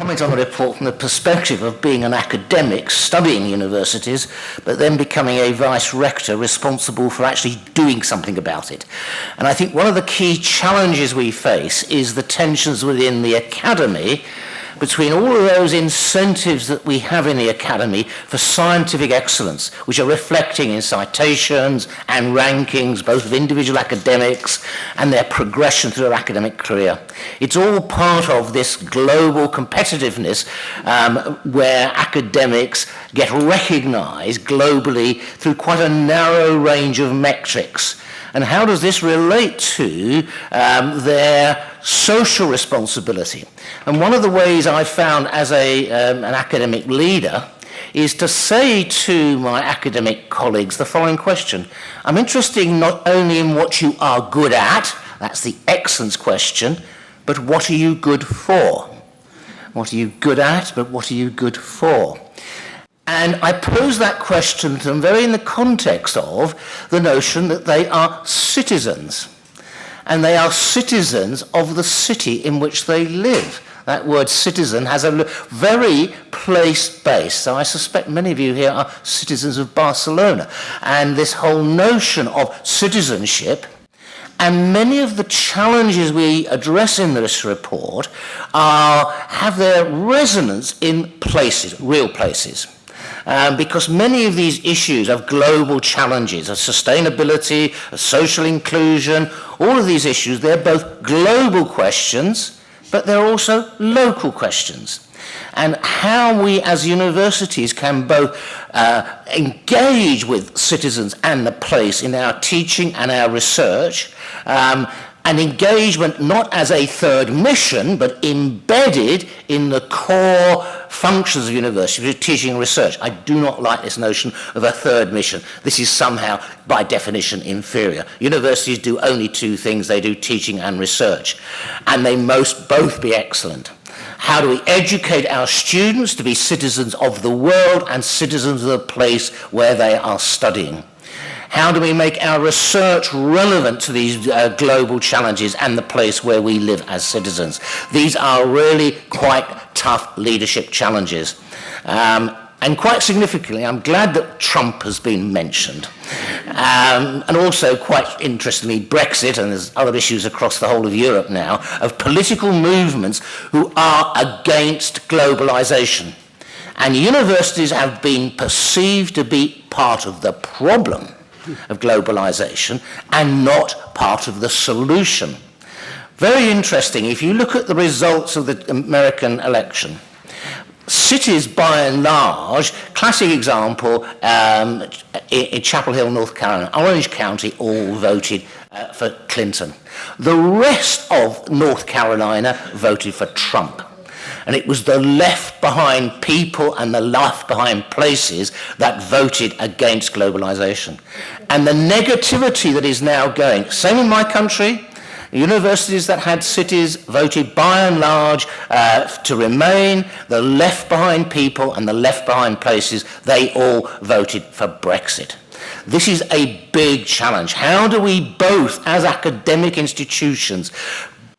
comment on the report from the perspective of being an academic studying universities, but then becoming a vice-rector responsible for actually doing something about it. And I think one of the key challenges we face is the tensions within the academy between all of those incentives that we have in the academy for scientific excellence, which are reflecting in citations and rankings, both of individual academics and their progression through their academic career. It's all part of this global competitiveness where academics get recognized globally through quite a narrow range of metrics. And how does this relate to their social responsibility? And one of the ways I found as an academic leader is to say to my academic colleagues the following question. I'm interested not only in what you are good at, that's the excellence question, but what are you good for? What are you good at, but what are you good for? And I pose that question to them very in the context of the notion that they are citizens. And they are citizens of the city in which they live. That word citizen has a very place-based. So I suspect many of you here are citizens of Barcelona. And this whole notion of citizenship, and many of the challenges we address in this report have their resonance in places, real places. Because many of these issues of global challenges, of sustainability, of social inclusion, all of these issues, they're both global questions, but they're also local questions. And how we as universities can both engage with citizens and the place in our teaching and our research, and engagement not as a third mission, but embedded in the core functions of university, teaching and research. I do not like this notion of a third mission. This is somehow, by definition, inferior. Universities do only two things. They do teaching and research. And they must both be excellent. How do we educate our students to be citizens of the world and citizens of the place where they are studying? How do we make our research relevant to these global challenges and the place where we live as citizens? These are really quite tough leadership challenges. And quite significantly, I'm glad that Trump has been mentioned. And also, quite interestingly, Brexit, and there's other issues across the whole of Europe now, of political movements who are against globalization. And universities have been perceived to be part of the problem of globalization and not part of the solution. Very interesting, if you look at the results of the American election, cities by and large, classic example, in Chapel Hill, North Carolina, Orange County all voted for Clinton. The rest of North Carolina voted for Trump. And it was the left-behind people and the left-behind places that voted against globalization. And the negativity that is now going, same in my country, universities that had cities voted by and large to remain, the left-behind people and the left-behind places, they all voted for Brexit. This is a big challenge. How do we both, as academic institutions,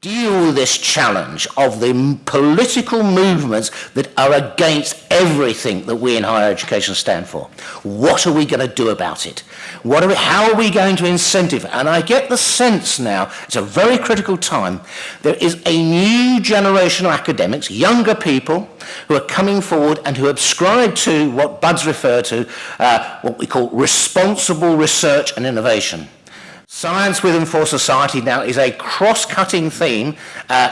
deal with this challenge of the political movements that are against everything that we in higher education stand for? What are we going to do about it? How are we going to incentive? And I get the sense now, it's a very critical time, there is a new generation of academics, younger people, who are coming forward and who ascribe to what Bud's referred to, what we call responsible research and innovation. Science with and for society now is a cross-cutting theme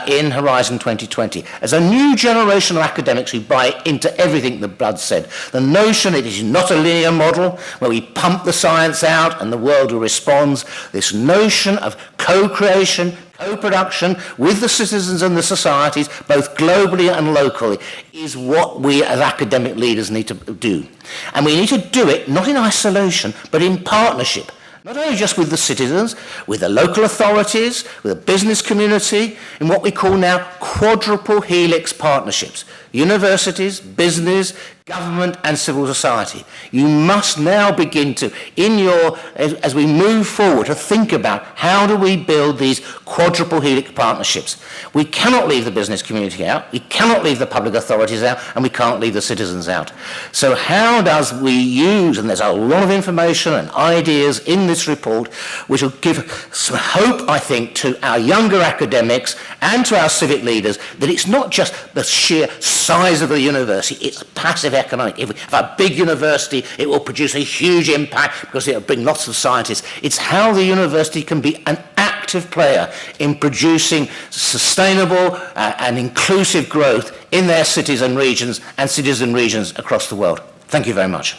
in Horizon 2020. As a new generation of academics who buy into everything that Bud said, the notion it is not a linear model where we pump the science out and the world responds, this notion of co-creation, co-production with the citizens and the societies, both globally and locally, is what we as academic leaders need to do. And we need to do it not in isolation, but in partnership. Not only just with the citizens, with the local authorities, with the business community, in what we call now quadruple helix partnerships. Universities, business, government and civil society. You must now begin to, as we move forward, to think about how do we build these quadruple helix partnerships. We cannot leave the business community out, we cannot leave the public authorities out, and we can't leave the citizens out. So how does we use, and there's a lot of information and ideas in this report which will give some hope, I think, to our younger academics and to our civic leaders, that it's not just the sheer size of the university, it's passive economic. If we have a big university, it will produce a huge impact because it will bring lots of scientists. It's how the university can be an active player in producing sustainable and inclusive growth in their cities and regions across the world. Thank you very much.